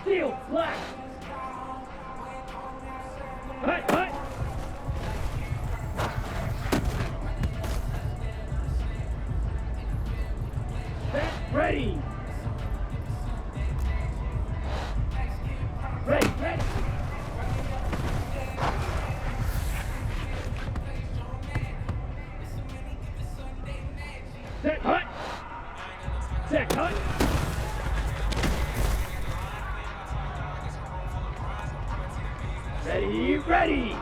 Steel, black. Hut, hut. Set, ready. Ready, ready. Set, hut. Set, hut. Ready, ready.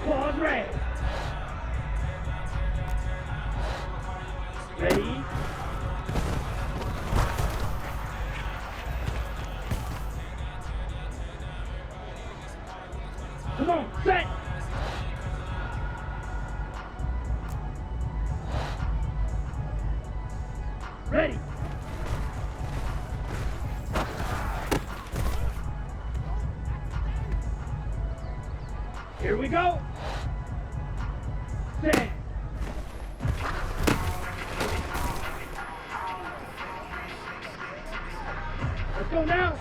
Quad red. Ready. Come on, set. Ready. Here we go. Set. Let's go now.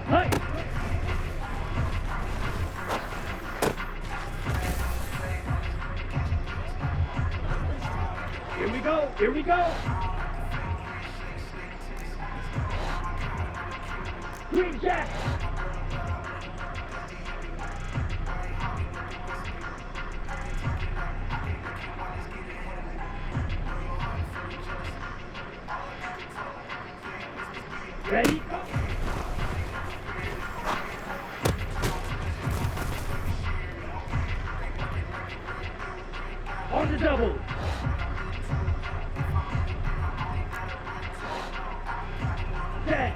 Hey. Here we go. Here we go. Green jack. Ready? On the double. Set.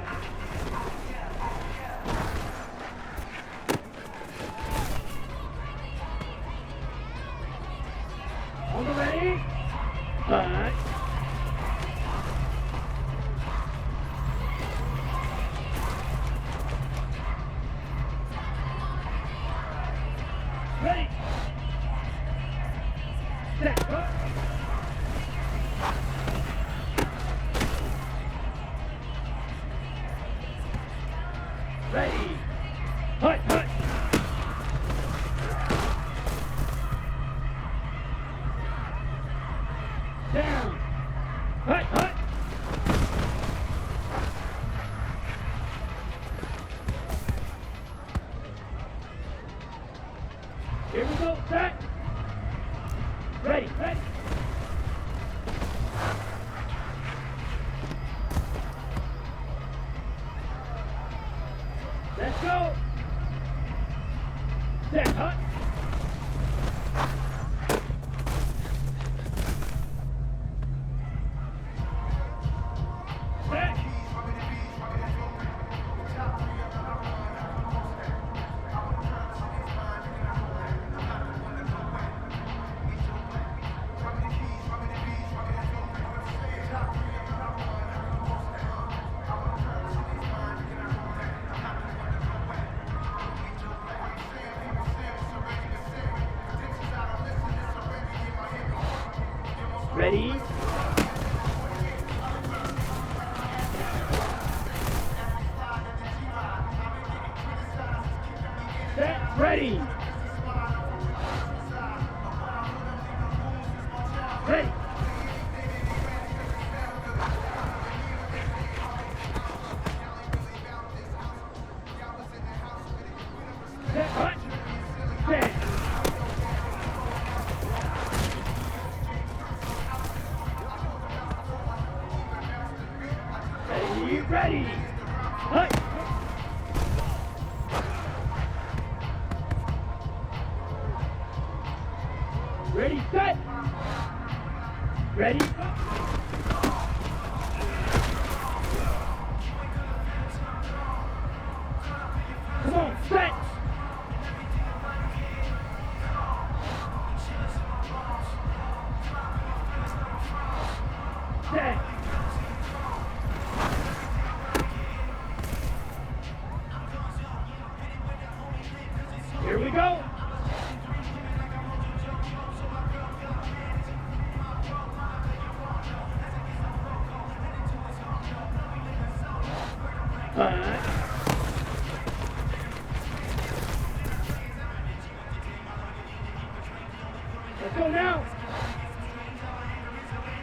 On the ready? Hut. Ready. Set. Hut. Ready. Hut, hut. Down. Hut, hut. Here we go. Set. Ready, ready. Let's go. Set, hut. Set. Ready? Set, ready. Ready. Set, hut. Set. Ready, ready. Hut. Ready, set. Ready. Come on, set. Set. Here we go. Let's go now.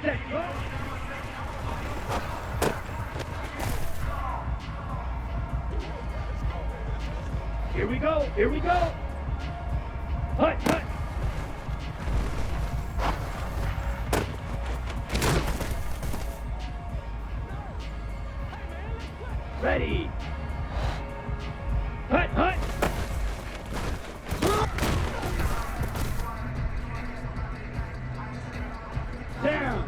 Set, go. Here we go. Here we go. Hut, hut. Ready. Hut, hut. Down.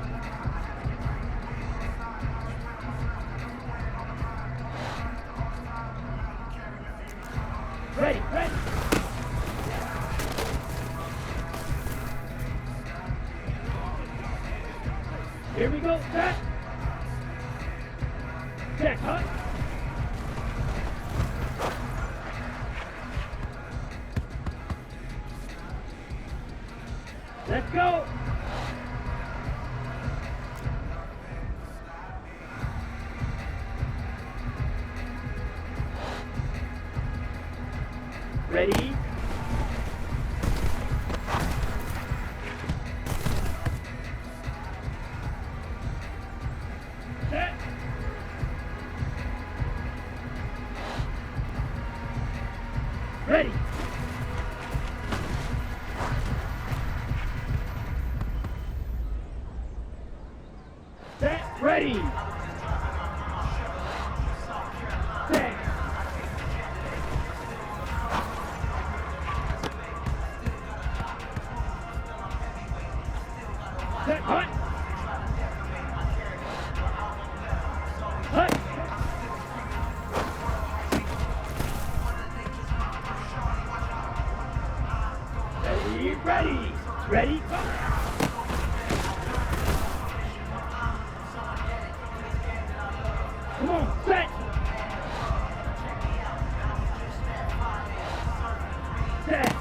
Ready, ready. Here we go, set. Set, hut. Let's go. Ready? Set. Ready. Set. Ready. Set. Set. Hut. Hut. Ready. Ready. Ready. Come on, set. Set.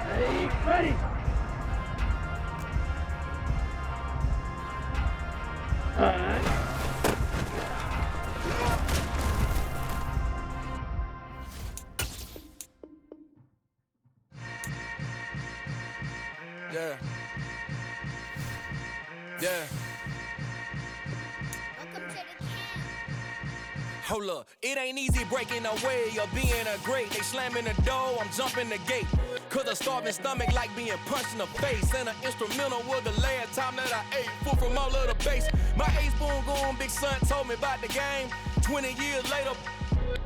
Ready, ready. Yeah. Yeah. Welcome to the camp. Hold up, it ain't easy breaking away or being a great. They slamming the door, I'm jumping the gate. Cause a starving stomach like being punched in the face. And an instrumental was the last time that I ate. Food from all of the bass. My ace boom goon, big son told me about the game. 20 years later,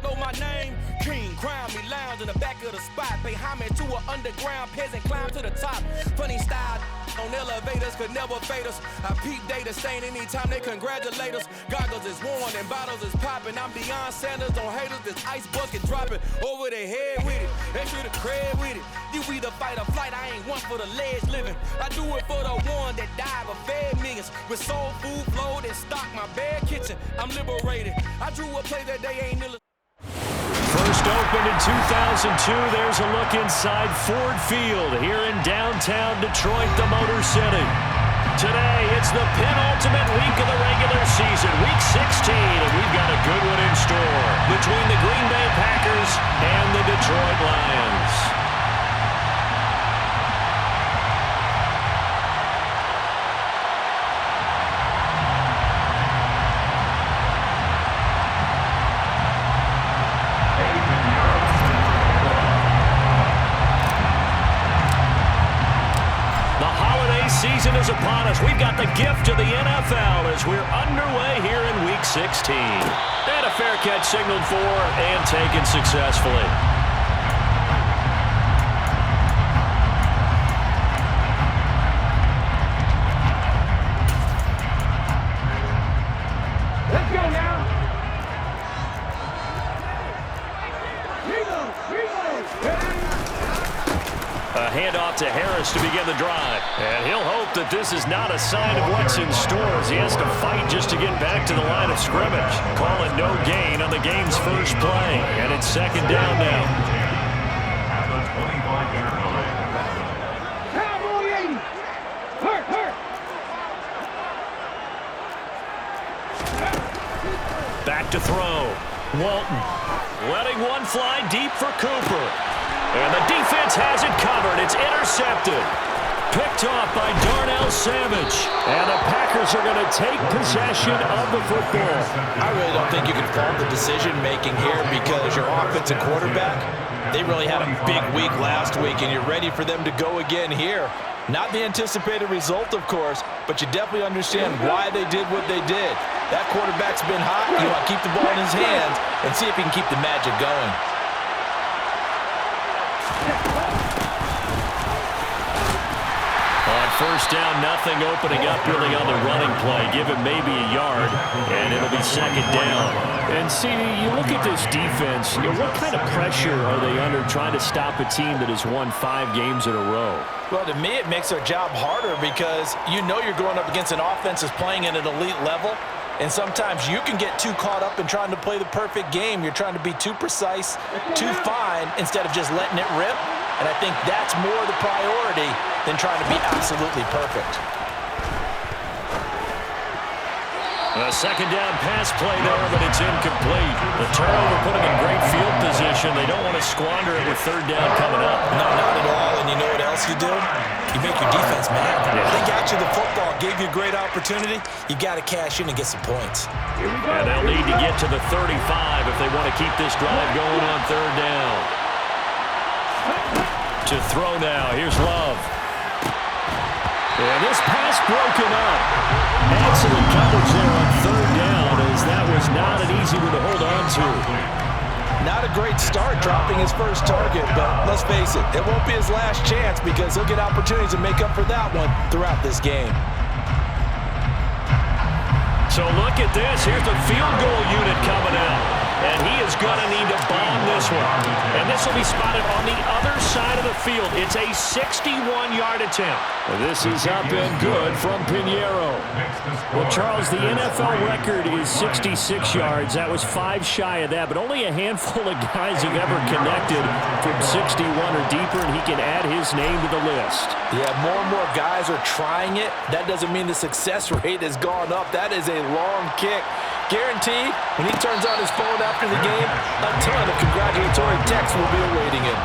know my name. King, crown me, lounge in the back of the spot. Pay homage to an underground peasant, climb to the top. Funny style on elevators could never fade us. I peep data stain anytime they congratulate us. Goggles is worn and bottles is popping. I'm Deion Sanders on haters, this ice bucket dropping over their head with it. They should have cred with it. You either fight or flight, I ain't one for the ledge living. I do it for the one that died but fed millions. With soul food flowed and stocked my bare kitchen. I'm liberated. I drew a play that they ain't illustrated. First opened in 2002, there's a look inside Ford Field here in downtown Detroit, the Motor City. Today, it's the penultimate week of the regular season, week 16, and we've got a good one in store between the Green Bay Packers and the Detroit Lions. Season is upon us. We've got the gift of the NFL as we're underway here in Week 16. And a fair catch signaled for and taken successfully. Let's go now. Reload. A handoff to Harris to begin the drive. And he'll hope that this is not a sign of what's in store as he has to fight just to get back to the line of scrimmage. Call it no gain on the game's first play. And it's second down now. Cowboy 80. Back to throw. Walton letting one fly deep for Cooper. And the defense has it covered. It's intercepted. Picked off by Darnell Savage. And the Packers are going to take possession of the football. I really don't think you can fault the decision-making here because your offensive quarterback, they really had a big week last week, and you're ready for them to go again here. Not the anticipated result, of course, but you definitely understand why they did what they did. That quarterback's been hot. You want to keep the ball in his hands and see if he can keep the magic going. On first down, nothing opening up really on the running play. Give him maybe a yard, and it'll be second down. And see, you look at this defense, what kind of pressure are they under trying to stop a team that has won 5 games in a row? Well, to me, it makes their job harder because you know you're going up against an offense that's playing at an elite level. And sometimes you can get too caught up in trying to play the perfect game. You're trying to be too precise, too fine, instead of just letting it rip. And I think that's more the priority than trying to be absolutely perfect. A second down pass play there, but it's incomplete. The turnover put them in great field position. They don't want to squander it with third down coming up. No, not at all. And you know what else you do? You make your defense mad. Yeah. They got you the football, gave you a great opportunity. You got to cash in and get some points. And they'll need to get to the 35 if they want to keep this drive going on third down. To throw now. Here's Love. And this pass broken up. Excellent coverage there on third down, as that was not an easy one to hold on to. Not a great start dropping his first target, but let's face it, it won't be his last chance because he'll get opportunities to make up for that one throughout this game. So look at this. Here's the field goal unit coming out. And he is going to need to bomb this one. And this will be spotted on the other side of the field. It's a 61-yard attempt. This is up and good from Pinheiro. Well, Charles, the NFL record is 66 yards. That was 5 shy of that, but only a handful of guys have ever connected from 61 or deeper, and he can add his name to the list. Yeah, more and more guys are trying it. That doesn't mean the success rate has gone up. That is a long kick. Guaranteed, when he turns on his phone after the game, a ton of congratulatory texts will be awaiting him.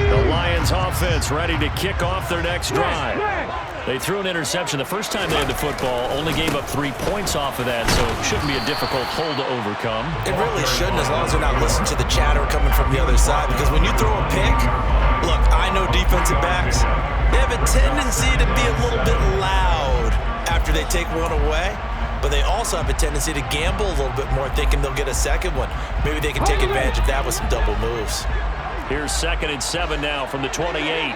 The Lions offense ready to kick off their next drive. They threw an interception the first time they had the football, only gave up 3 points off of that, so it shouldn't be a difficult hole to overcome. It really shouldn't, as long as they're not listening to the chatter coming from the other side, because when you throw a pick, look, I know defensive backs, they have a tendency to be a little bit loud after they take one away, but they also have a tendency to gamble a little bit more, thinking they'll get a second one. Maybe they can take advantage of that with some double moves. Here's 2nd and 7 now from the 28.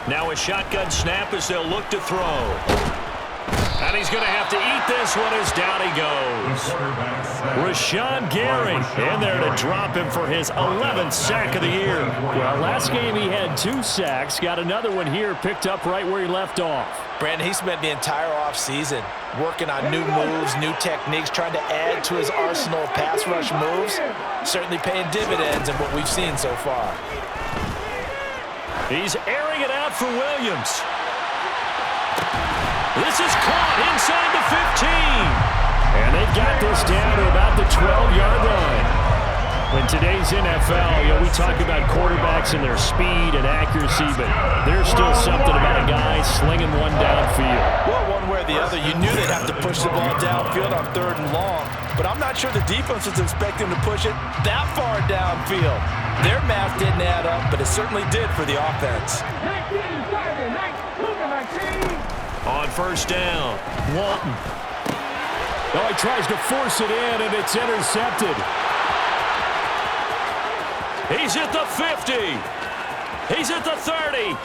Now a shotgun snap as they'll look to throw. And he's going to have to eat this one as down he goes. Rashawn Gary in there to drop him for his 11th sack of the year. Well, last game he had 2 sacks. Got another one here picked up right where he left off. Brandon, he spent the entire offseason working on new moves, new techniques, trying to add to his arsenal of pass rush moves. Certainly paying dividends in what we've seen so far. He's airing it out for Williams. This is caught inside the 15. And they've got this down to about the 12-yard line. In today's NFL, we talk about quarterbacks and their speed and accuracy, but there's still something about a guy slinging one downfield. Well, one way or the other, you knew they'd have to push the ball downfield on 3rd and long, but I'm not sure the defense was expecting to push it that far downfield. Their math didn't add up, but it certainly did for the offense. On first down, Walton. Oh, he tries to force it in, and it's intercepted. He's at the 50. He's at the 30.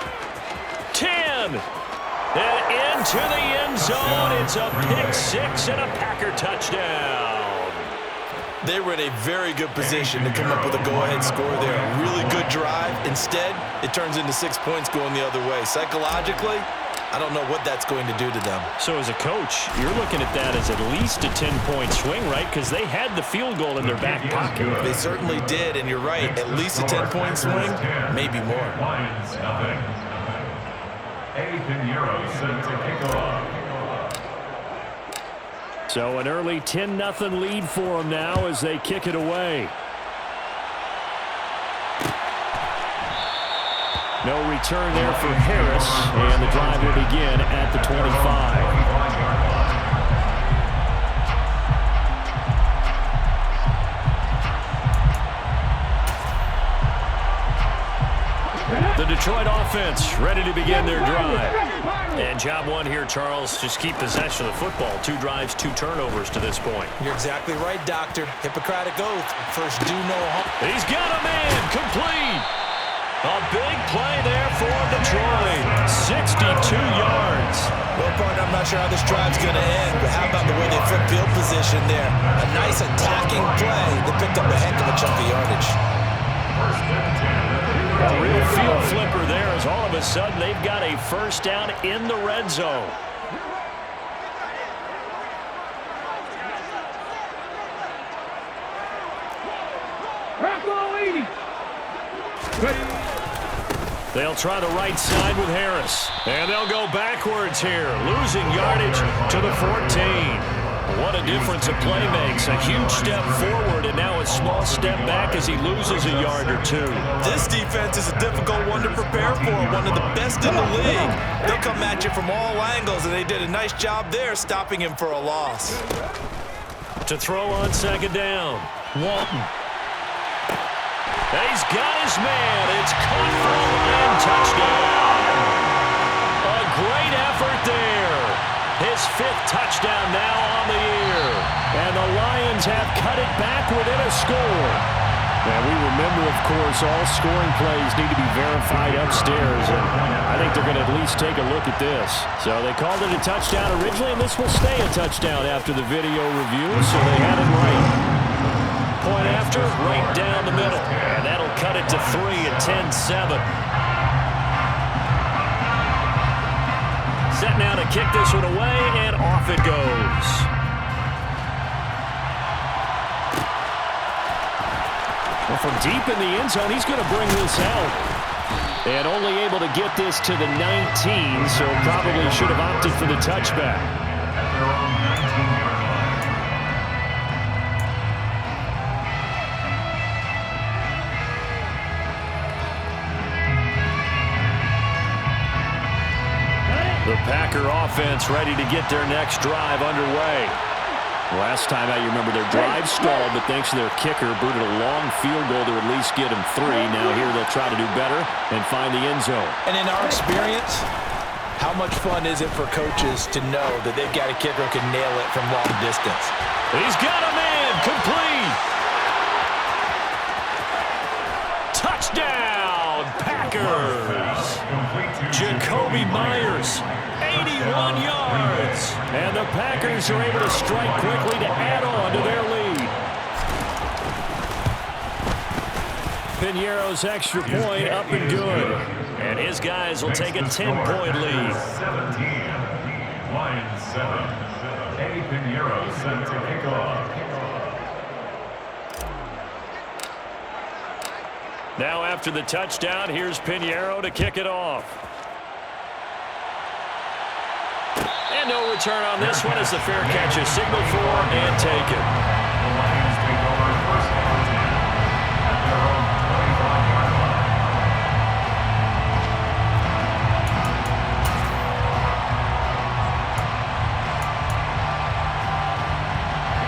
10. And into the end zone. It's a pick 6 and a Packer touchdown. They were in a very good position to come up with a go-ahead score there. A really good drive. Instead, it turns into 6 points going the other way. Psychologically, I don't know what that's going to do to them. So as a coach, you're looking at that as at least a 10-point swing, right? Because they had the field goal in their back pocket. They certainly did, and you're right. At least a 10-point swing, maybe more. Lions, nothing. Pinheiro sent to kick off. So an early 10-0 lead for them now as they kick it away. No return there for Harris, and the drive will begin at the 25. The Detroit offense ready to begin their drive. And job one here, Charles, just keep possession of the football. 2 drives, 2 turnovers to this point. You're exactly right, Doctor. Hippocratic oath. First, do no harm. He's got a man complete. A big play there for Detroit. 62 yards. Well, partner, I'm not sure how this drive's going to end, but how about the way they flip field position there? A nice attacking play that picked up a heck of a chunk of yardage. A real field flipper there as all of a sudden they've got a first down in the red zone. They'll try the right side with Harris. And they'll go backwards here, losing yardage to the 14. What a difference a play makes. A huge step forward and now a small step back as he loses a yard or 2. This defense is a difficult one to prepare for, one of the best in the league. They'll come at you from all angles, and they did a nice job there stopping him for a loss. To throw on second down, Walton. He's got his man. It's caught for a Lion touchdown. A great effort there. His 5th touchdown now on the year. And the Lions have cut it back within a score. And we remember, of course, all scoring plays need to be verified upstairs. And I think they're going to at least take a look at this. So they called it a touchdown originally, and this will stay a touchdown after the video review. So they had it right. Point after, right down the middle. And that'll cut it to 3 at 10-7. Set now to kick this one away, and off it goes. Well, from deep in the end zone, he's going to bring this out. And only able to get this to the 19, so probably should have opted for the touchback. The Packer offense ready to get their next drive underway. Last time out, you remember their drive stalled, but thanks to their kicker, booted a long field goal to at least get them 3. Now here they'll try to do better and find the end zone. And in our experience, how much fun is it for coaches to know that they've got a kicker who can nail it from long distance? He's got a man complete. Touchdown, Packers. Jacoby Myers, 81 yards. And the Packers are able to strike quickly to add on to their lead. Pinheiro's extra point up and good. And his guys will take a 10-point lead. 17, Lions 7. Pinheiro sent to kick off. Now after the touchdown, here's Pinheiro to kick it off. And no return on this one as the fair catch is signaled for and taken. The Lions take over first down at their own 25-yard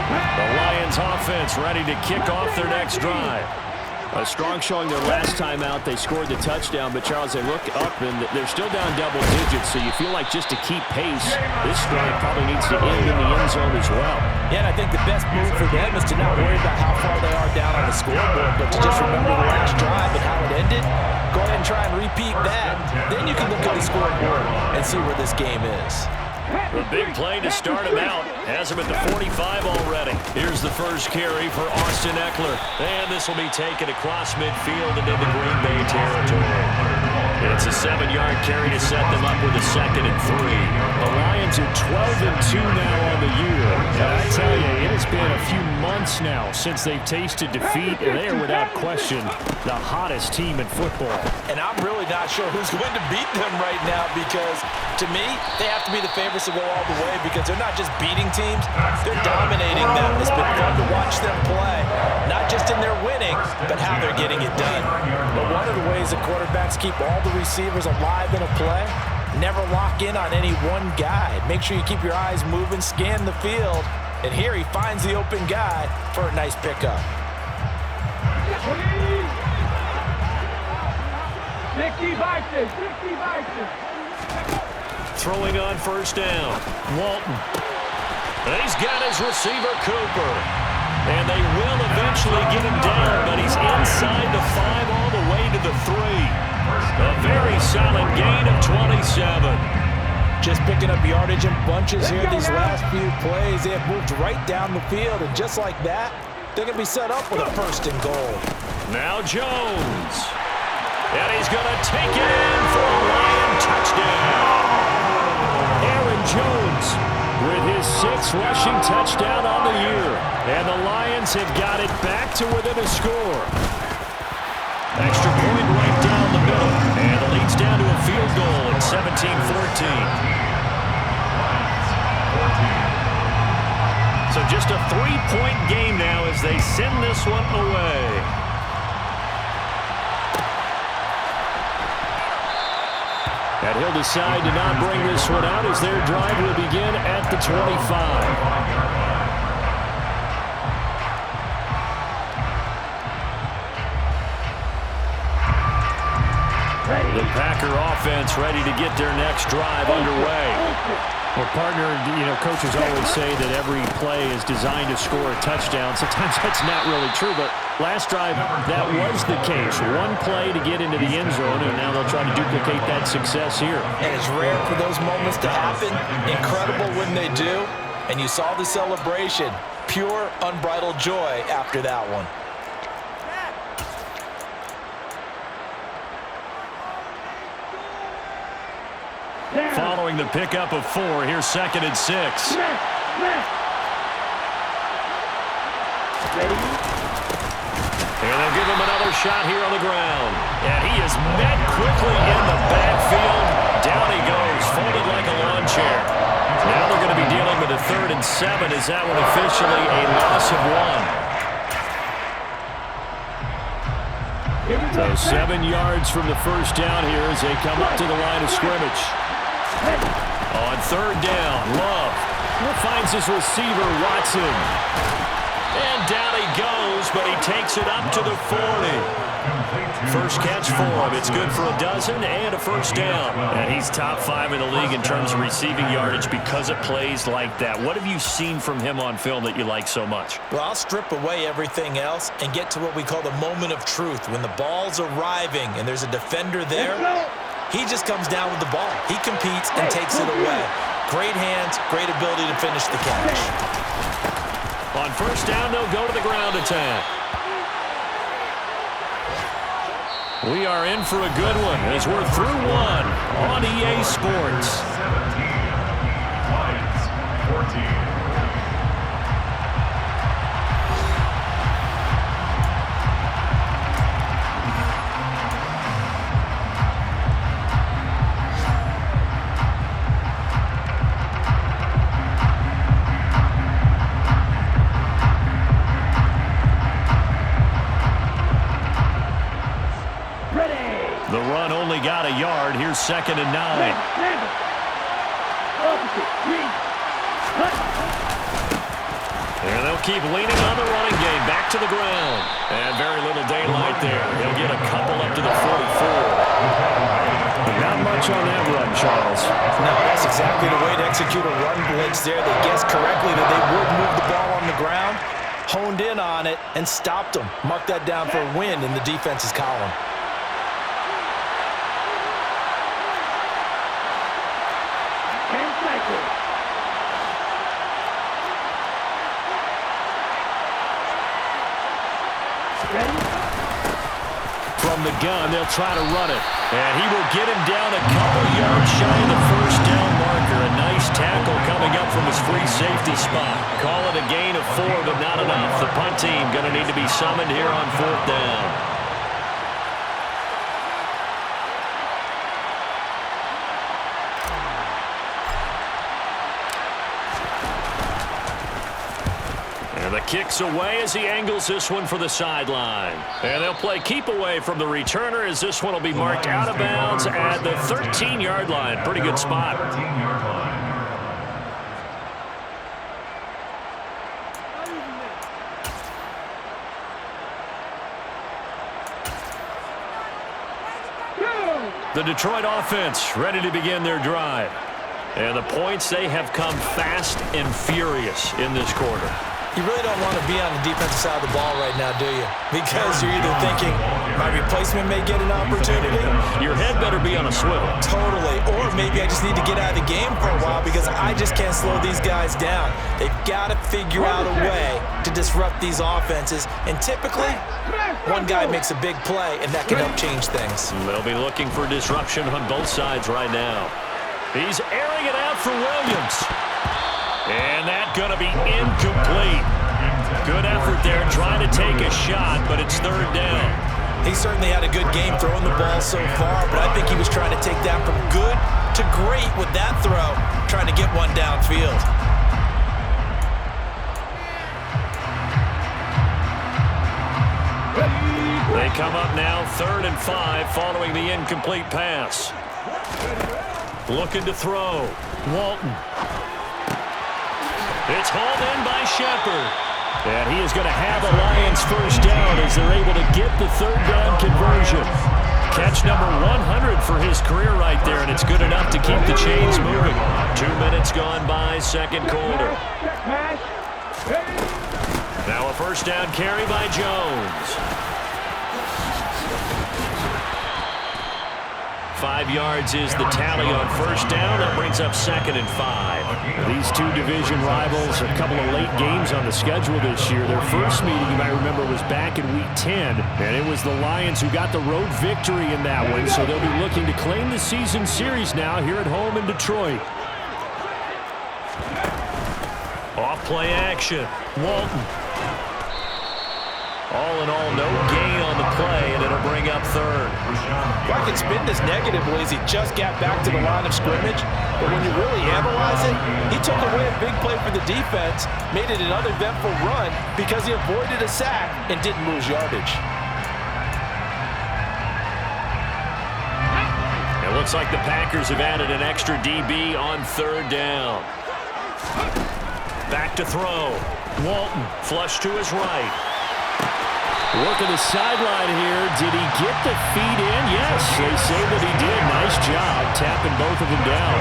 line. The Lions offense ready to kick off their next drive. A strong showing their last time out. They scored the touchdown, but Charles, they look up and they're still down double digits, so you feel like just to keep pace, this drive probably needs to end in the end zone as well. Yeah, and I think the best move for them is to not worry about how far they are down on the scoreboard, but to just remember the last drive and how it ended. Go ahead and try and repeat that. Then you can look at the scoreboard and see where this game is. A big play to start him out. Has him at the 45 already. Here's the first carry for Austin Eckler. And this will be taken across midfield and into Green Bay territory. It's a 7-yard carry to set them up with a 2nd and 3. The Lions are 12-2 now on the year. And I tell you, it has been a few months now since they've tasted defeat, and they are without question the hottest team in football. And I'm really not sure who's going to beat them right now, because to me, they have to be the favorites to go all the way, because they're not just beating teams, they're dominating them. It's been fun to watch them play, not just in their winning, but how they're getting it done. But one of the ways the quarterbacks keep all the receivers alive in a play, never lock in on any one guy. Make sure you keep your eyes moving, scan the field, and here he finds the open guy for a nice pickup. Throwing on first down, Walton. And he's got his receiver, Cooper. And they will eventually get him down, but he's inside the 5 all the way to the 3. A very solid gain of 27. Just picking up yardage in bunches here these last few plays. They have moved right down the field, and just like that, they're going to be set up with a 1st and goal. Now Jones. And he's going to take it in for a Lion touchdown. Aaron Jones with his 6th rushing touchdown on the year. And the Lions have got it back to within a score. Extra point right down the middle. And it leads down to a field goal at 17-14. So just a 3-point game now as they send this one away. And he'll decide to not bring this one out as their drive will begin at the 25. The Packer offense ready to get their next drive underway. Well, partner, coaches always say that every play is designed to score a touchdown. Sometimes that's not really true, but last drive, that was the case. One play to get into the end zone, and now they'll try to duplicate that success here. And it's rare for those moments to happen. Incredible when they do. And you saw the celebration. Pure, unbridled joy after that one. Following the pickup of 4, here's 2nd and 6. And they'll give him another shot here on the ground. And he is met quickly in the backfield. Down he goes, folded like a lawn chair. Now they're going to be dealing with a 3rd and 7. Is that one officially a loss of 1? So 7 yards from the first down here as they come up to the line of scrimmage. On 3rd down, Love finds his receiver, Watson. And down he goes, but he takes it up to the 40. First catch for him. It's good for a dozen and a first down. And he's top 5 in the league in terms of receiving yardage because of plays like that. What have you seen from him on film that you like so much? Well, I'll strip away everything else and get to what we call the moment of truth. When the ball's arriving and there's a defender there, he just comes down with the ball. He competes and takes it away. Great hands, great ability to finish the catch. On first down, they'll go to the ground attack. We are in for a good one as we're through one on EA Sports. 17, Lions, 14. The run only got a yard. Here's 2nd and 9. And they'll keep leaning on the running game. Back to the ground. And very little daylight there. He'll get a couple up to the 44. Not much on that run, Charles. No, that's exactly the way to execute a run blitz there. They guessed correctly that they would move the ball on the ground, honed in on it, and stopped them. Mark that down for a win in the defense's column. From the gun, they'll try to run it. And he will get him down a couple yards shy of the first down marker. A nice tackle coming up from his free safety spot. Call it a gain of 4, but not enough. The punt team going to need to be summoned here on 4th down. And the kick's away as he angles this one for the sideline. And they'll play keep away from the returner as this one will be marked out of bounds at the 13-yard line. Pretty good spot. 13-yard line. The Detroit offense ready to begin their drive. And the points, they have come fast and furious in this quarter. You really don't want to be on the defensive side of the ball right now, do you? Because you're either thinking, my replacement may get an opportunity. Your head better be on a swivel. Totally. Or maybe I just need to get out of the game for a while because I just can't slow these guys down. They've got to figure out a way to disrupt these offenses. And typically, one guy makes a big play, and that can help change things. They'll be looking for disruption on both sides right now. He's airing it out for Williams. And that's going to be incomplete. Good effort there trying to take a shot, but it's 3rd down. He certainly had a good game throwing the ball so far, but I think he was trying to take that from good to great with that throw, trying to get one downfield. They come up now 3rd and 5 following the incomplete pass. Looking to throw. Walton. It's hauled in by Shepard. And he is going to have a Lions first down as they're able to get the 3rd down conversion. Catch number 100 for his career right there, and it's good enough to keep the chains moving. 2 minutes gone by, 2nd quarter. Now a first down carry by Jones. 5 yards is the tally on first down. That brings up 2nd and 5. These two division rivals, a couple of late games on the schedule this year. Their first meeting, you might remember, was back in Week 10, and it was the Lions who got the road victory in that one, so they'll be looking to claim the season series now here at home in Detroit. Off play action. Walton. All in all, no gain on the play, and it'll bring up 3rd. I can spin this negatively as he just got back to the line of scrimmage, but when you really analyze it, he took away a big play for the defense, made it an uneventful run because he avoided a sack and didn't lose yardage. It looks like the Packers have added an extra DB on 3rd down. Back to throw. Walton, flush to his right. Working the sideline here. Did he get the feet in? Yes, they say that he did. Nice job tapping both of them down.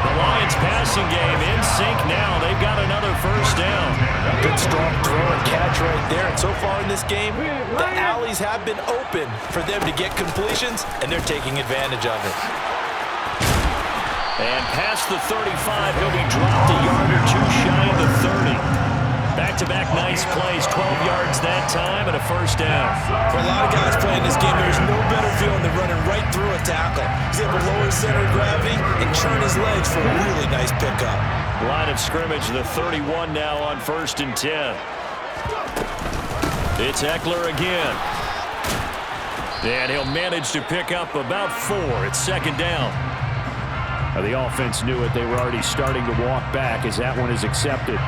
The Lions passing game in sync now. They've got another first down. Good strong throw and catch right there. And so far in this game, the alleys have been open for them to get completions, and they're taking advantage of it. And past the 35, he'll be dropped a yard or two shy of the 30. Back-to-back nice plays, 12 yards that time, and a first down. For a lot of guys playing this game, there's no better feeling than running right through a tackle. He's able to lower his center of gravity and turn his legs for a really nice pickup. Line of scrimmage, the 31 now on 1st and 10. It's Eckler again. And he'll manage to pick up about 4. It's 2nd down. Now the offense knew it. They were already starting to walk back as that one is accepted.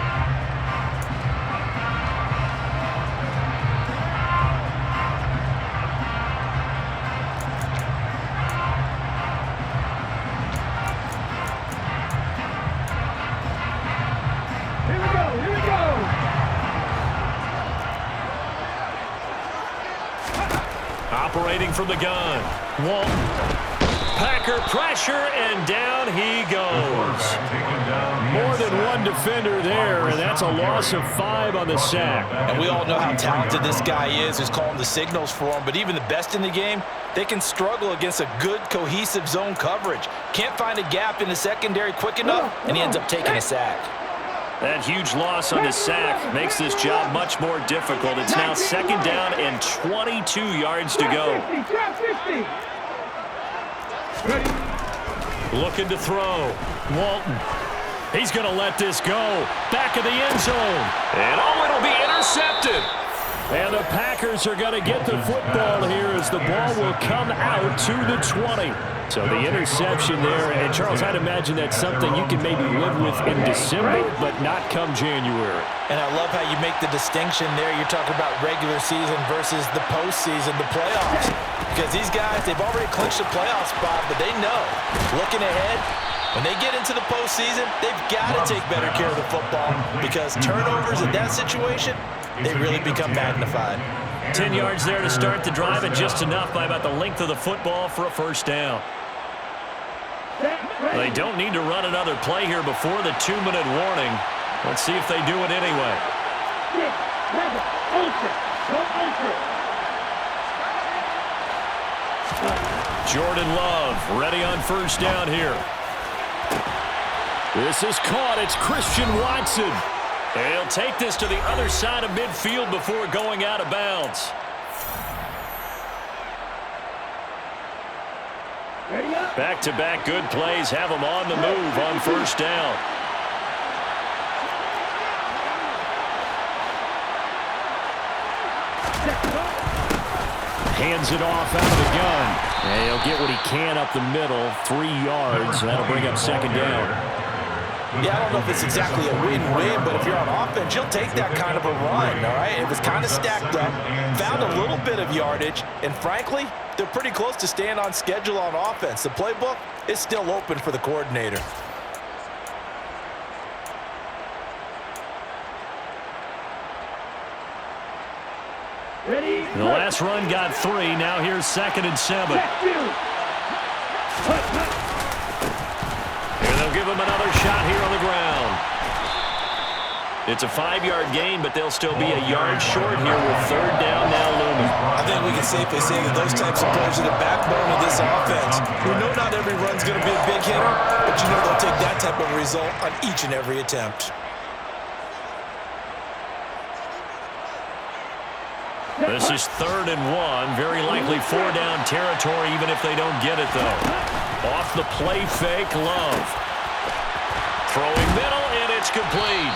Operating from the gun. Walton. Packer pressure, and down he goes. More than one defender there, and that's a loss of 5 on the sack. And we all know how talented this guy is who's calling the signals for him, but even the best in the game, they can struggle against a good, cohesive zone coverage. Can't find a gap in the secondary quick enough, and he ends up taking a sack. That huge loss on the sack makes this job much more difficult. It's now 2nd down and 22 yards to go. Looking to throw. Walton. He's going to let this go. Back of the end zone. And it'll be intercepted. And the Packers are going to get the football here as the ball will come out to the 20. So the interception there. And, Charles, I'd imagine that's something you can maybe live with in December, but not come January. And I love how you make the distinction there. You're talking about regular season versus the postseason, the playoffs. Because these guys, they've already clinched a playoff spot, but they know, looking ahead, when they get into the postseason, they've got to take better care of the football because turnovers in that situation, they really become magnified. 10 yards there to start the drive and just enough by about the length of the football for a first down. They don't need to run another play here before the 2-minute warning. Let's see if they do it anyway. Jordan Love ready on first down here. This is caught. It's Christian Watson. He'll take this to the other side of midfield before going out of bounds. Back-to-back good plays have him on the move on first down. Hands it off out of the gun. And he'll get what he can up the middle, 3 yards. That'll bring up 2nd down. Yeah, I don't know if it's exactly a win-win, but if you're on offense, you'll take that kind of a run, all right? It was kind of stacked up, found a little bit of yardage, and frankly, they're pretty close to staying on schedule on offense. The playbook is still open for the coordinator. The last run got 3. Now here's 2nd and 7. And they'll give him another shot here on the ground. It's a 5-yard gain, but they'll still be a yard short here with 3rd down now looming. I think we can safely say that those types of plays are the backbone of this offense. We know not every run's going to be a big hitter, but you know they'll take that type of result on each and every attempt. This is 3rd and 1. Very likely 4-down territory, even if they don't get it, though. Off the play fake, Love. Throwing middle, and it's complete.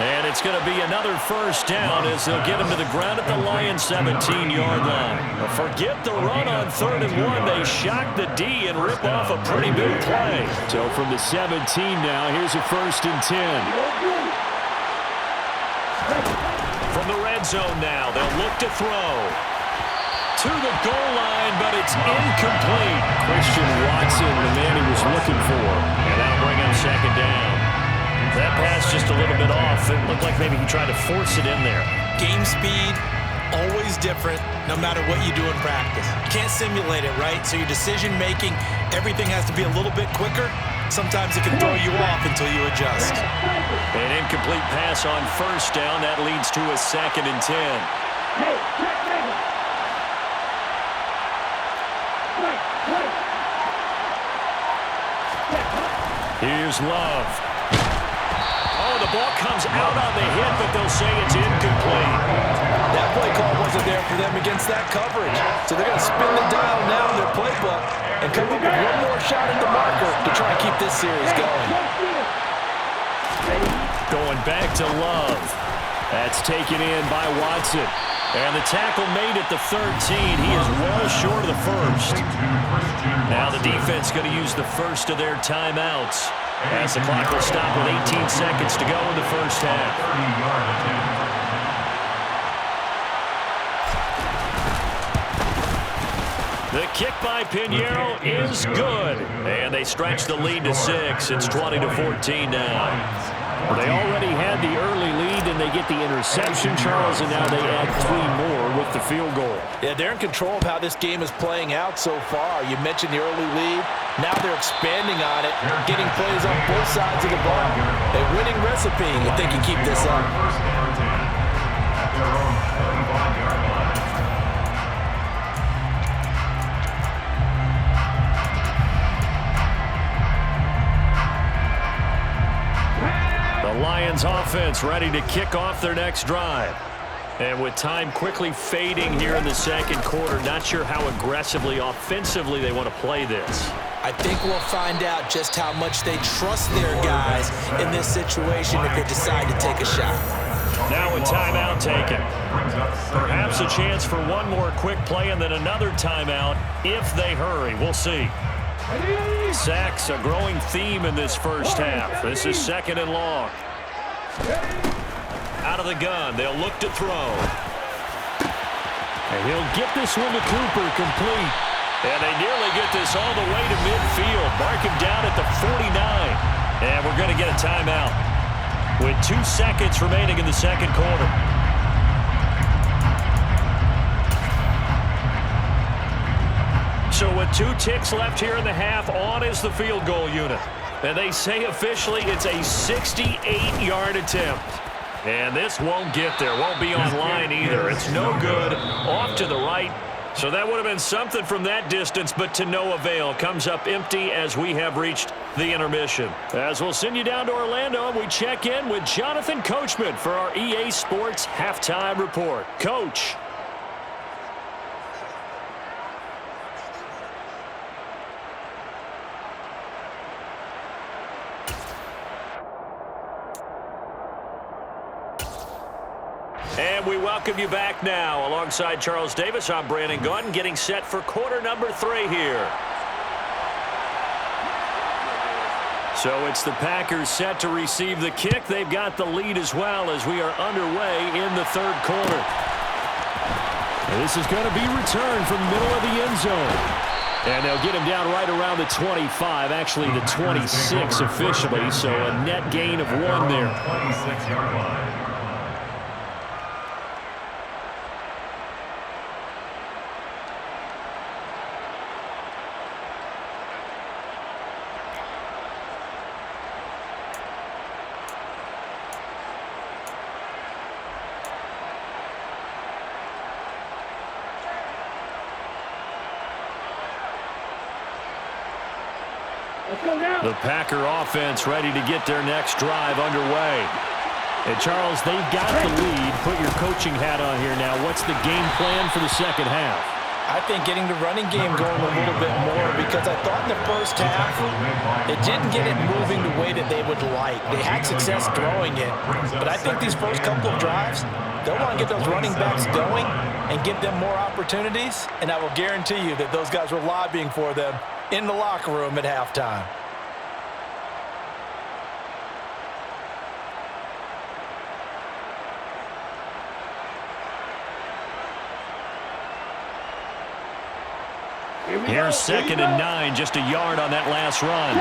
And it's going to be another first down as they'll get him to the ground at the Lions' 17-yard line. Forget the run on 3rd and 1. They shock the D and rip off a pretty big play. So from the 17 now, here's a 1st and 10. From the red zone now, they'll look to throw. To the goal line, but it's incomplete. Christian Watson, the man he was looking for. And that'll bring him 2nd down. That pass just a little bit off. It looked like maybe he tried to force it in there. Game speed, always different, no matter what you do in practice. You can't simulate it, right? So your decision-making, everything has to be a little bit quicker. Sometimes it can throw you off until you adjust. An incomplete pass on first down. That leads to a 2nd and 10. Here's Love. Oh, the ball comes out on the hit, but they'll say it's incomplete. That play call wasn't there for them against that coverage. So they're going to spin the dial now in their playbook and come up with one more shot at the marker to try and keep this series going. Going back to Love. That's taken in by Watson. And the tackle made at the 13. He is well short of the first. Now the defense going to use the first of their timeouts as the clock will stop with 18 seconds to go in the first half. The kick by Pinheiro is good. And they stretch the lead to 6. It's 20-14 now. They already had the early lead, and they get the interception, Charles, and now they add 3 more with the field goal. Yeah, they're in control of how this game is playing out so far. You mentioned the early lead. Now they're expanding on it, getting plays on both sides of the ball. A winning recipe if they can keep this up. The Lions offense ready to kick off their next drive. And with time quickly fading here in the second quarter, not sure how aggressively, offensively they want to play this. I think we'll find out just how much they trust their guys in this situation if they decide to take a shot. Now a timeout taken. Perhaps a chance for one more quick play and then another timeout if they hurry. We'll see. Sacks, a growing theme in this first half. This is 2nd and long. Out of the gun, they'll look to throw. And he'll get this one to Cooper, complete. And they nearly get this all the way to midfield. Mark him down at the 49. And we're going to get a timeout with 2 seconds remaining in the second quarter. So with 2 ticks left here in the half, on is the field goal unit. And they say officially it's a 68-yard attempt. And this won't get there, won't be on line either. It's no good, off to the right. So that would have been something from that distance, but to no avail. Comes up empty as we have reached the intermission. As we'll send you down to Orlando, and we check in with Jonathan Coachman for our EA Sports Halftime Report. Coach. And we welcome you back now. Alongside Charles Davis, I'm Brandon Gaudin, getting set for quarter number 3 here. So it's the Packers set to receive the kick. They've got the lead as well as we are underway in the third quarter. This is going to be returned from the middle of the end zone. And they'll get him down right around the 25, actually the 26 officially, so a net gain of 1 there. 26-yard line. The Packer offense ready to get their next drive underway. And Charles, they've got the lead. Put your coaching hat on here now. What's the game plan for the second half? I think getting the running game going a little bit more, because I thought in the first half it didn't get it moving the way that they would like. They had success throwing it, but I think these first couple of drives, they'll want to get those running backs going and give them more opportunities, and I will guarantee you that those guys were lobbying for them in the locker room at halftime. Here's 2nd and 9, just a yard on that last run.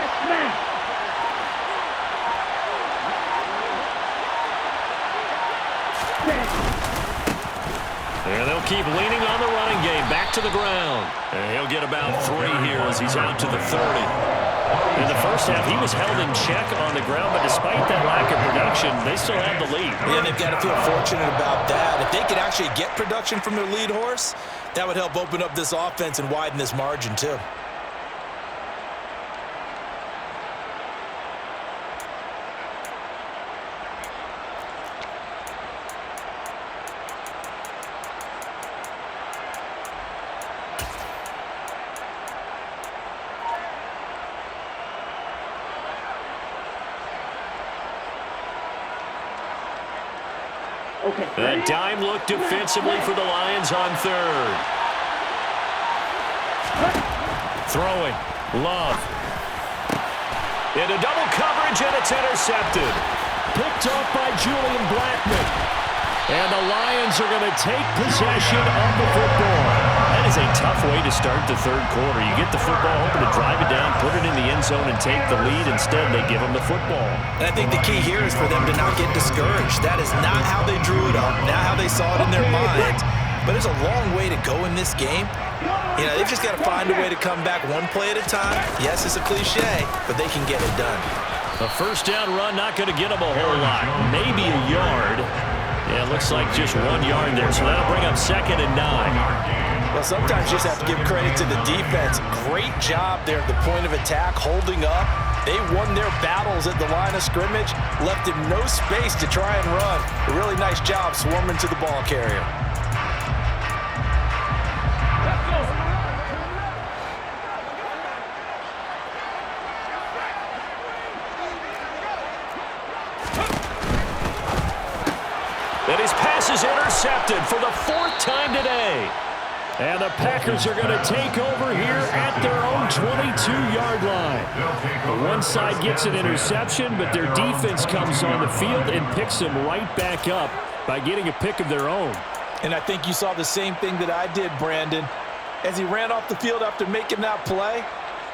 And they'll keep leaning on the running game, back to the ground. And he'll get about 3 here as he's out to the 30. In the first half, he was held in check on the ground, but despite that lack of production, they still have the lead. Yeah, they've got to feel fortunate about that. If they could actually get production from their lead horse, that would help open up this offense and widen this margin too. That dime look defensively for the Lions on 3rd. Throwing. Love. Into double coverage, and it's intercepted. Picked off by Julian Blackman. And the Lions are going to take possession of the football. That is a tough way to start the third quarter. You get the football, hoping to drive it down, put it in the end zone, and take the lead. Instead, they give them the football. And I think the key here is for them to not get discouraged. That is not how they drew it up, not how they saw it in their minds. But there's a long way to go in this game. You know, they've just got to find a way to come back one play at a time. Yes, it's a cliche, but they can get it done. A first down run, not going to get them a whole lot. Maybe a yard. Yeah, it looks like just 1 yard there, so that'll bring up 2nd and 9. Well, sometimes you just have to give credit to the defense. Great job there at the point of attack, holding up, They won their battles at the line of scrimmage, left him no space to try and run. A really nice job swarming to the ball carrier. And his pass is intercepted for the 4th time today. And the Packers are going to take over here at their own 22-yard line. The one side gets an interception, but their defense comes on the field and picks them right back up by getting a pick of their own. And I think you saw the same thing that I did, Brandon. As he ran off the field after making that play,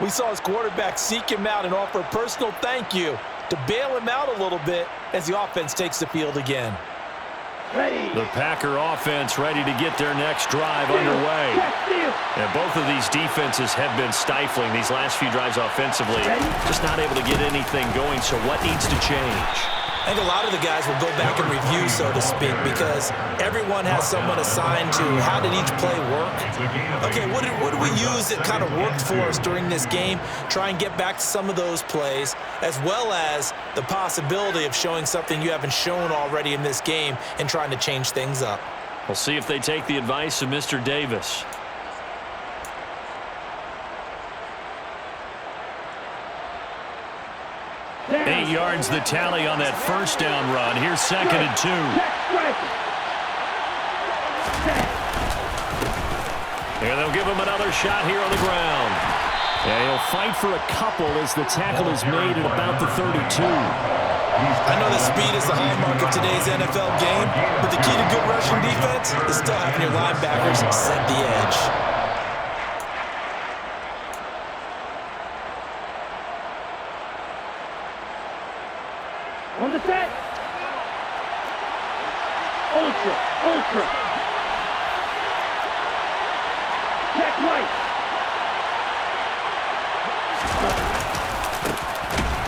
we saw his quarterback seek him out and offer a personal thank you to bail him out a little bit as the offense takes the field again. The Packer offense ready to get their next drive underway. And both of these defenses have been stifling these last few drives offensively. Just not able to get anything going, so what needs to change? I think a lot of the guys will go back and review, so to speak, because everyone has someone assigned to how did each play work. Okay, what did we use that kind of worked for us during this game? Try and get back to some of those plays, as well as the possibility of showing something you haven't shown already in this game and trying to change things up. We'll see if they take the advice of Mr. Davis. Eight yards the tally on that first down run. Here's 2nd and 2. And they'll give him another shot here on the ground. And he'll fight for a couple as the tackle is made at about the 32. I know that speed is the hallmark of today's NFL game, but the key to good rushing defense is still having your linebackers set the edge. On the set. Ultra. Check right.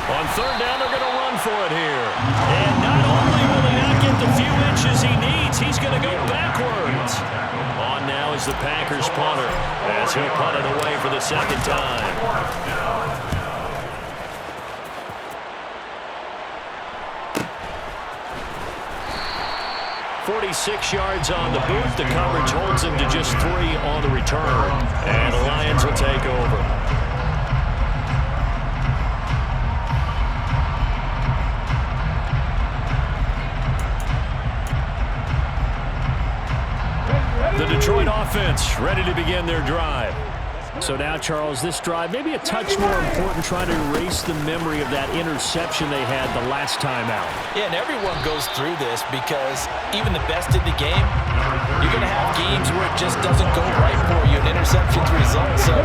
On 3rd down, they're going to run for it here. And not only will he not get the few inches he needs, he's going to go backwards. On now is the Packers punter as he'll punt it away for the 2nd time. 46 yards on the boot. The coverage holds him to just 3 on the return. And the Lions will take over. The Detroit offense ready to begin their drive. So now, Charles, this drive maybe a touch more important, trying to erase the memory of that interception they had the last time out. Yeah, and everyone goes through this because even the best in the game, you're going to have games where it just doesn't go right for you, and interceptions result. So,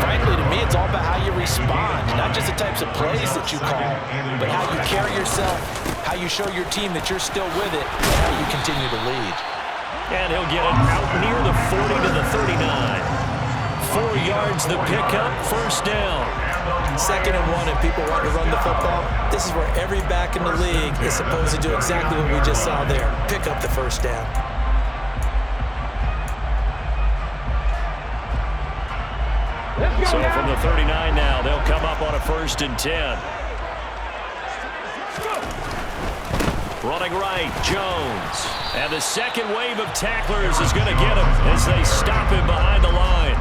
frankly, to me, it's all about how you respond, not just the types of plays that you call, but how you carry yourself, how you show your team that you're still with it, and how you continue to lead. And he'll get it out near the 40 to the 39. 4 yards the pickup, 1st down. 2nd and 1, and people want to run the football. This is where every back in the league is supposed to do exactly what we just saw there. Pick up the 1st down. So from the 39 now, they'll come up on a 1st and 10. Running right, Jones. And the second wave of tacklers is going to get him as they stop him behind the line.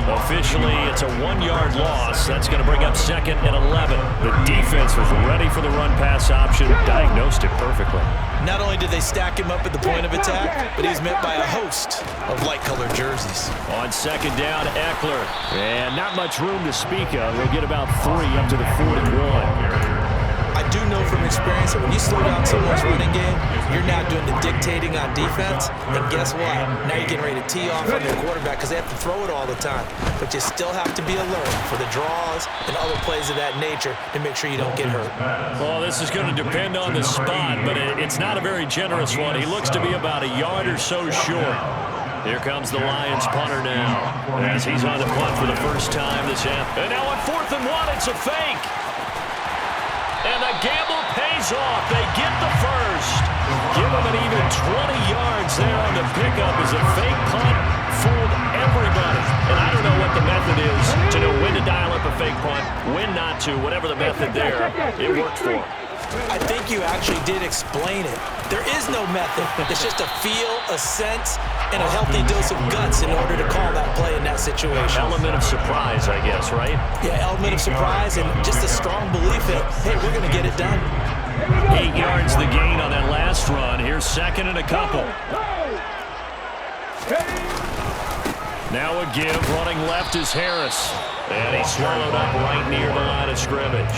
Officially, it's a 1-yard loss. That's going to bring up 2nd and 11. The defense was ready for the run-pass option, diagnosed it perfectly. Not only did they stack him up at the point of attack, but he's met by a host of light-colored jerseys. On 2nd down, Eckler. And not much room to speak of. They'll get about 3 up to the 41. I do know from experience that when you slow down someone's running game, you're now doing the dictating on defense. And guess what? Now you're getting ready to tee off on their quarterback because they have to throw it all the time. But you still have to be alert for the draws and other plays of that nature to make sure you don't get hurt. Well, this is going to depend on the spot, but it's not a very generous one. He looks to be about a yard or so short. Here comes the Lions punter now as he's on the punt for the first time this half. And now on 4th and 1, it's a fake. And the gamble pays off. They get the first. Give them an even 20 yards there on the pickup as a fake punt fooled everybody. And I don't know what the method is to know when to dial up a fake punt, when not to, whatever the method there, it worked for him. I think you actually did explain it. There is no method. It's just a feel, a sense, and a healthy dose of guts in order to call that play in that situation. Element of surprise, I guess, right? Yeah, element of surprise and just a strong belief that, hey, we're going to get it done. 8 yards the gain on that last run. Here's second and a couple. Now a give. Running left is Harris. And he swallowed up right near the line of scrimmage.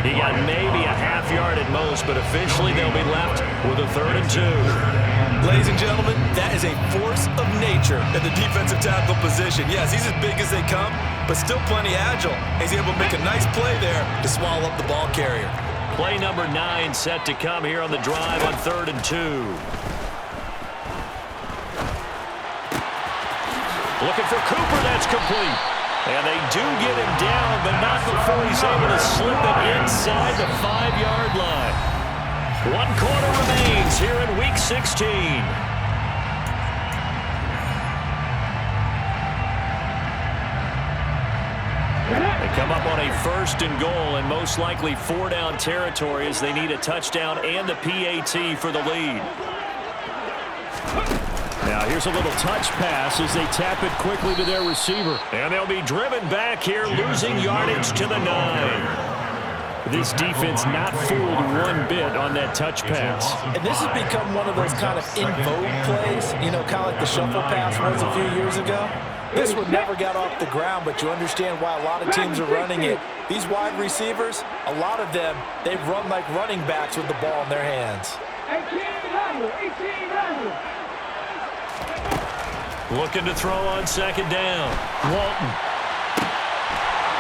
He got maybe a half yard at most, but officially they'll be left with a 3rd and 2. Ladies and gentlemen, that is a force of nature at the defensive tackle position. Yes, he's as big as they come, but still plenty agile. He's able to make a nice play there to swallow up the ball carrier. Play number 9 set to come here on the drive on 3rd and 2. Looking for Cooper, that's complete. And they do get him down, but not before he's able to slip it inside the 5-yard line. 1 quarter remains here in Week 16. They come up on a 1st and goal and most likely 4-down territory as they need a touchdown and the PAT for the lead. Now here's a little touch pass as they tap it quickly to their receiver. And they'll be driven back here, losing yardage to the 9. This defense not fooled one bit on that touch pass. And this has become one of those kind of in vogue plays, you know, kind of like the shuffle pass was a few years ago. This one never got off the ground, but you understand why a lot of teams are running it. These wide receivers, a lot of them, they run like running backs with the ball in their hands. 18 Looking to throw on 2nd down. Walton.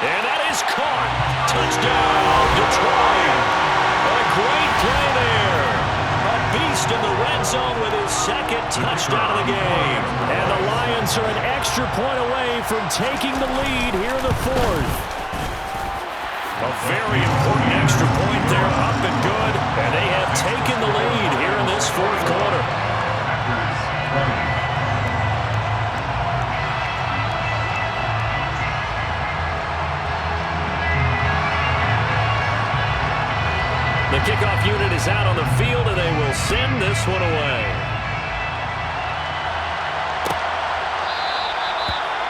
And that is caught. Touchdown, Detroit. A great play there. A beast in the red zone with his 2nd touchdown of the game. And the Lions are an extra point away from taking the lead here in the 4th. A very important extra point there, up and good. And they have taken the lead here in this 4th quarter. The kickoff unit is out on the field, and they will send this one away.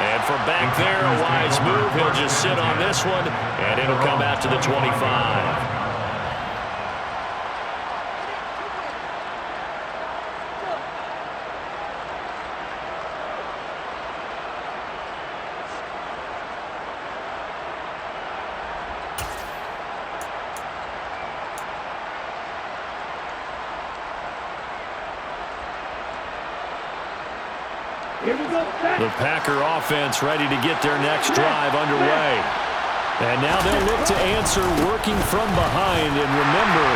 And from back there, a wise move. He'll just sit on this one, and it'll come out to the 25. The Packer offense ready to get their next drive underway. And now they'll look to answer working from behind. And remember,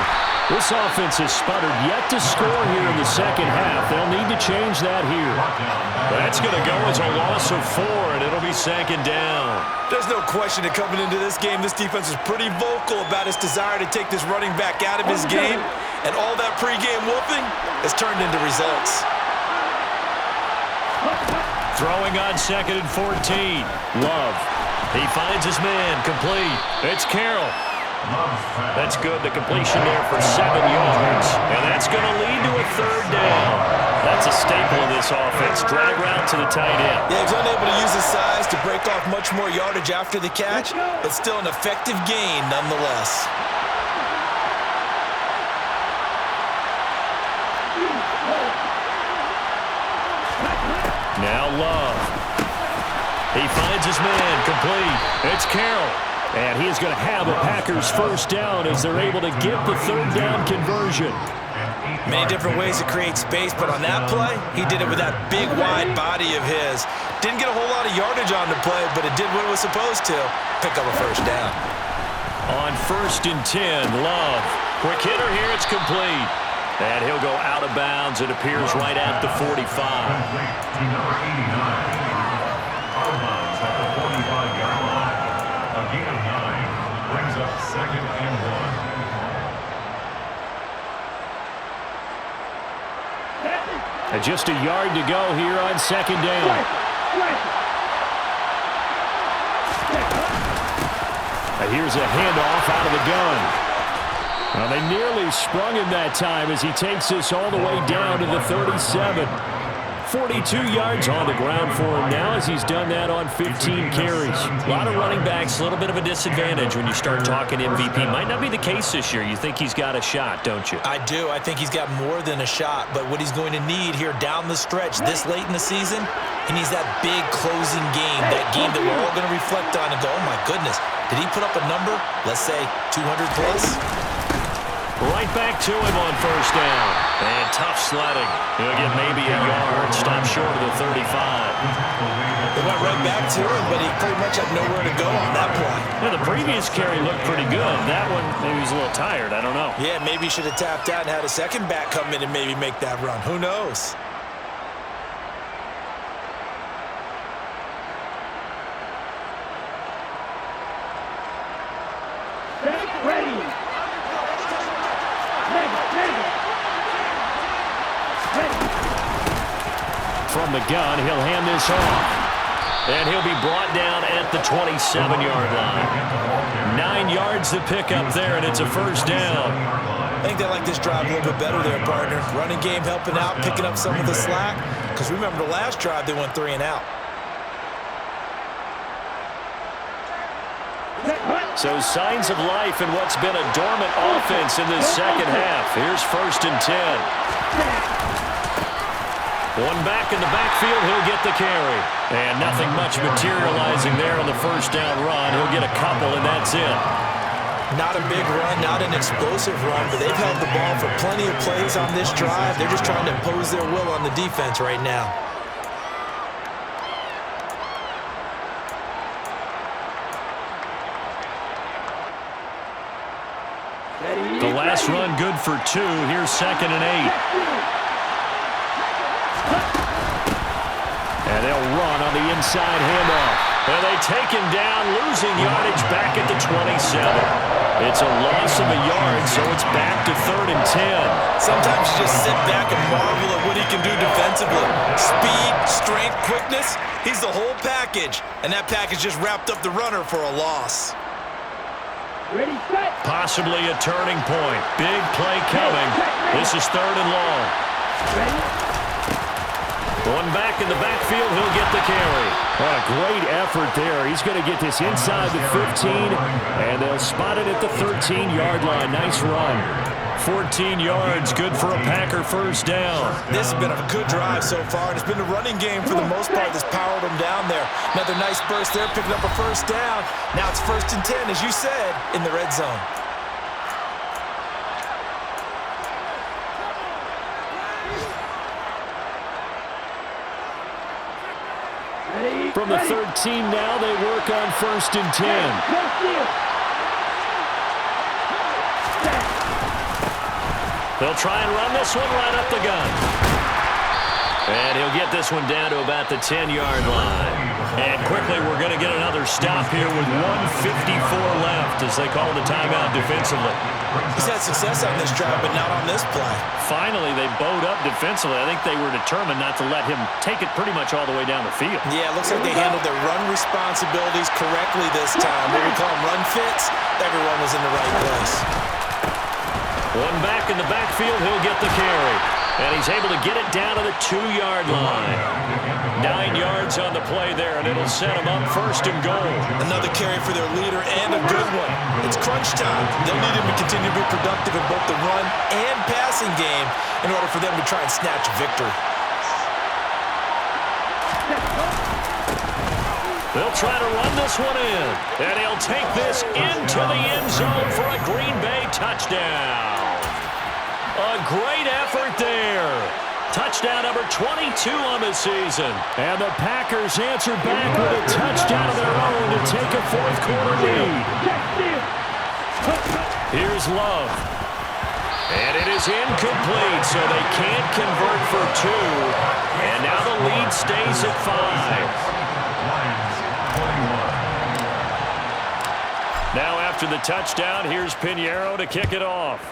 this offense has sputtered yet to score here in the 2nd half. They'll need to change that here. That's going to go as a loss of 4, and it'll be 2nd down. There's no question that coming into this game, this defense is pretty vocal about its desire to take this running back out of his game. And all that pregame whooping has turned into results. Throwing on 2nd and 14. Love. He finds his man. Complete. It's Carroll. That's good. The completion there for 7 yards. And that's going to lead to a 3rd down. That's a staple of this offense. Drag route to the tight end. Yeah, he's unable to use his size to break off much more yardage after the catch, but still an effective gain nonetheless. Now Love. He finds his man. Complete. It's Carroll. And he is going to have a Packers 1st down as they're able to get the 3rd down conversion. Many different ways to create space, but on that play, he did it with that big, wide body of his. Didn't get a whole lot of yardage on the play, but it did what it was supposed to. Pick up a 1st down. On 1st and 10, Love. Quick hitter here. It's complete. And he'll go out of bounds. It appears right at the 45. Number 89. Out of bounds at the 45-yard line. A gain of 9 brings up 2nd and 1. And just a yard to go here on 2nd down. here's a handoff out of the gun. Well, they nearly sprung him that time as he takes this all the way down to the 37. 42 yards on the ground for him now as he's done that on 15 carries. A lot of running backs, a little bit of a disadvantage when you start talking MVP. Might not be the case this year. You think he's got a shot, don't you? I do. I think he's got more than a shot. But what he's going to need here down the stretch this late in the season, he needs that big closing game, that game that we're all going to reflect on and go, oh, my goodness, did he put up a number, let's say 200 plus? Right back to him on first down. And tough sledding. He'll get maybe a yard. Stop short of the 35. They went right back to him, but he pretty much had nowhere to go on that play. Yeah, the previous carry looked pretty good. That one, maybe he's a little tired. I don't know. Yeah, maybe he should have tapped out and had a second back come in and maybe make that run. Who knows? Ready. From the gun, he'll hand this off. And he'll be brought down at the 27-yard line. 9 yards to pick up there, and it's a first down. I think they like this drive a little bit better there, partner. Running game helping out, picking up some of the slack. Because remember the last drive, they went 3 and out. So signs of life in what's been a dormant offense in this second half. Here's 1st and 10. One back in the backfield, he'll get the carry. And nothing much materializing there on the first down run. He'll get a couple, and that's it. Not a big run, not an explosive run, but they've held the ball for plenty of plays on this drive. They're just trying to impose their will on the defense right now. The last run good for 2. Here's 2nd and 8. And they'll run on the inside handoff. And they take him down, losing yardage back at the 27. It's a loss of a yard, so it's back to 3rd and 10. Sometimes you just sit back and marvel at what he can do defensively. Speed, strength, quickness, he's the whole package. And that package just wrapped up the runner for a loss. Ready, set. Possibly a turning point. Big play coming. This is 3rd and long. Ready. One back in the backfield, he'll get the carry. What a great effort there. He's going to get this inside the 15, and they'll spot it at the 13-yard line. Nice run. 14 yards, good for a Packer first down. This has been a good drive so far, and it's been the running game for the most part that's powered them down there. Another nice burst there, picking up a first down. Now it's 1st and 10, as you said, in the red zone. From the 13 now, they work on 1st and 10. They'll try and run this one right up the gun. And he'll get this one down to about the 10-yard line. And quickly, we're going to get another stop here with 1:54 left as they call the timeout defensively. He's had success on this drive, but not on this play. Finally, they bowed up defensively. I think they were determined not to let him take it pretty much all the way down the field. Yeah, it looks like they handled their run responsibilities correctly this time. What we call them run fits, everyone was in the right place. One back in the backfield, he'll get the carry. And he's able to get it down to the 2-yard line. 9 yards on the play there, and it'll set him up 1st and goal. Another carry for their leader, and a good one. It's crunch time. They'll need him to continue to be productive in both the run and passing game in order for them to try and snatch a victory. They'll try to run this one in, and he'll take this into the end zone for a Green Bay touchdown. A great effort there. Touchdown number 22 on the season. And the Packers answer back with a touchdown of their own to take a 4th quarter lead. Here's Love. And it is incomplete, so they can't convert for 2. And now the lead stays at 5. Now after the touchdown, here's Pinheiro to kick it off.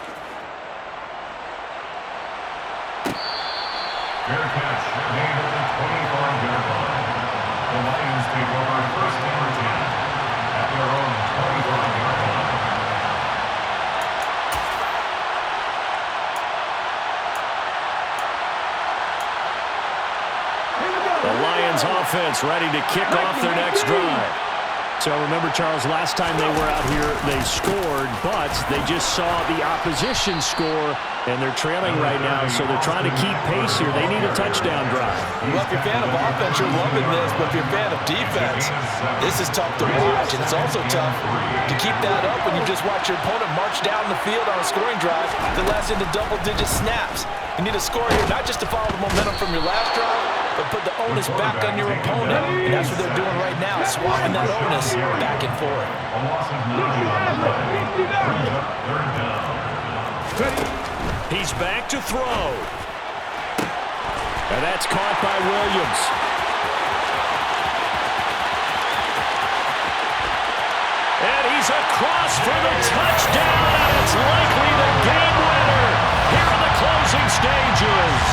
Fair catch, made at the 25-yard line. The Lions take over 1st and 10 at their own 25-yard line. offense ready to kick off their next drive. So remember, Charles, last time they were out here, they scored, but they just saw the opposition score, and they're trailing right now, so they're trying to keep pace here. They need a touchdown drive. Well, if you're a fan of offense, you're loving this, but if you're a fan of defense, this is tough to watch, and it's also tough to keep that up when you just watch your opponent march down the field on a scoring drive that lasts into double-digit snaps. You need a score here, not just to follow the momentum from your last drive, but put the onus back on your opponent. And that's what they're doing right now, swapping that onus back and forth. He's back to throw. And that's caught by Williams. And he's across for the touchdown, and it's likely the game winner here in the closing stages.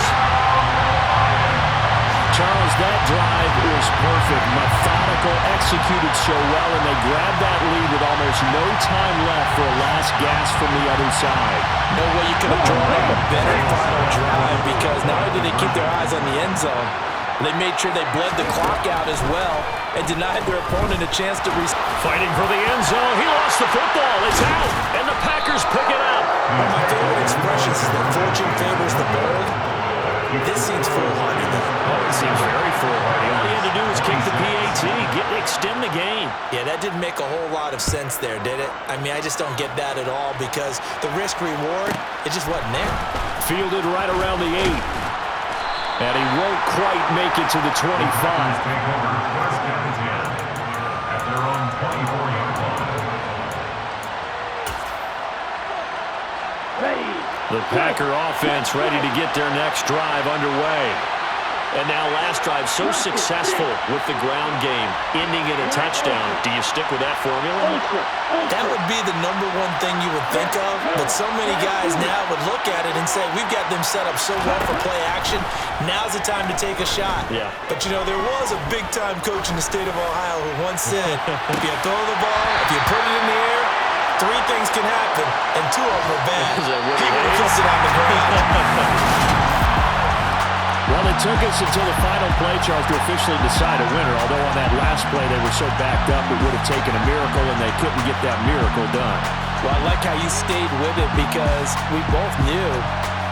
Charles, that drive was perfect, methodical, executed so well, and they grabbed that lead with almost no time left for a last gasp from the other side. No way you could have drawn up a better final drive, because not only did they keep their eyes on the end zone, they made sure they bled the clock out as well and denied their opponent a chance to fighting for the end zone. He lost the football. It's out, and the Packers pick it up. One of my favorite expressions is that fortune favors the bold. This seems foolhardy, though. Oh, it seems very foolhardy. All he had to do was kick the PAT, extend the game. Yeah, that didn't make a whole lot of sense there, did it? I mean, I just don't get that at all, because the risk-reward, it just wasn't there. Fielded right around the 8. And he won't quite make it to the 25. Take over first down and 10 at their own 24-yard line. Ready. The Packer offense ready to get their next drive underway. And now last drive so successful with the ground game, ending in a touchdown. Do you stick with that formula? That would be the number one thing you would think of, but so many guys now would look at it and say, we've got them set up so well for play action, now's the time to take a shot. Yeah. But, you know, there was a big-time coach in the state of Ohio who once said, if you throw the ball, if you put it in the air, 3 things can happen, and 2 of them are bad. He would have kissed it on the ground. Well, it took us until the final play, Charles, to officially decide a winner. Although on that last play they were so backed up, it would have taken a miracle, and they couldn't get that miracle done. Well, I like how you stayed with it, because we both knew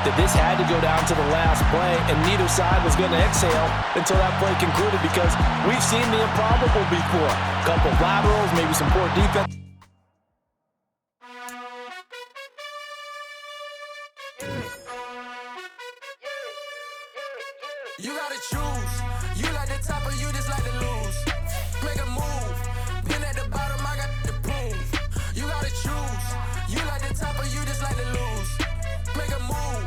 that this had to go down to the last play, and neither side was going to exhale until that play concluded, because we've seen the improbable before. A couple laterals, maybe some poor defense. You gotta choose. You like the top or you just like to lose. Make a move. Been at the bottom, I got the proof. You gotta choose. You like the top or you just like to lose. Make a move.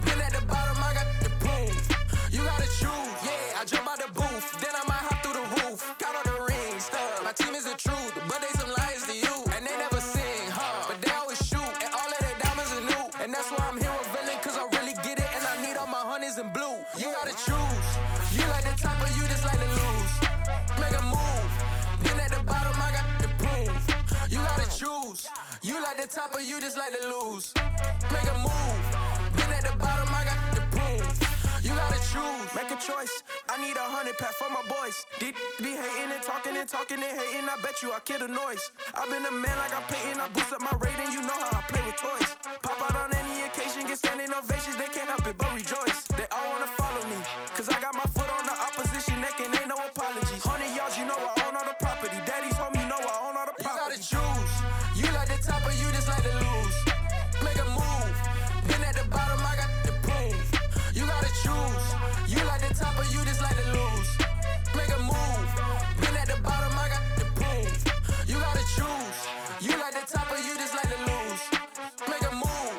Been at the bottom, I got the proof. You gotta choose. Yeah, I jump out the booth. Then I might hop through the roof. Count all the rings. My team is the truth, but they some liars to you. And they never sing, but they always shoot. And all of their diamonds are new. And that's why I'm here revealing, cause I really get it. And I need all my honeys in blue. You gotta choose. You like the top or you just like to lose. Make a move. Been at the bottom, I got the proof. You gotta choose. You like the top or you just like to lose. Make a move. Been at the bottom, I got the proof. You gotta choose. Make a choice. I need 100 pack for my boys. Be hating and talking and talking and hating. I bet you I kill the noise. I've been a man like I'm Peyton. I boost up my rating. You know how I play with toys. Pop out on any occasion, get standing ovations. They can't help it but rejoice. They all wanna follow me, cause I got my foot on the opposition neck and ain't no apologies. 100 yards, you know I own all the property. Daddy's home, you know I own all the property. You gotta choose. You like the top or you just like to lose. Make a move. Been at the bottom, I got the proof. You gotta choose. You like the top or you just like to lose. Make a move. Been at the bottom, I got the proof. You gotta choose. You like the top or you just like to lose. Make a move.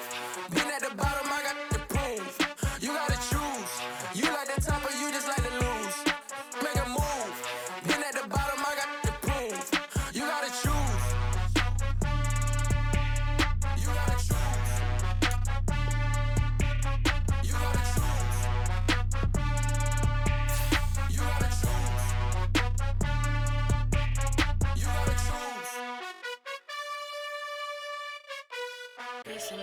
Been at the bottom, I got the proof. You gotta choose. You like the top or you just like to lose. Make a move. Been at the bottom, I got the proof. You gotta choose. You gotta choose. You gotta choose. You gotta choose. You gotta choose. It's a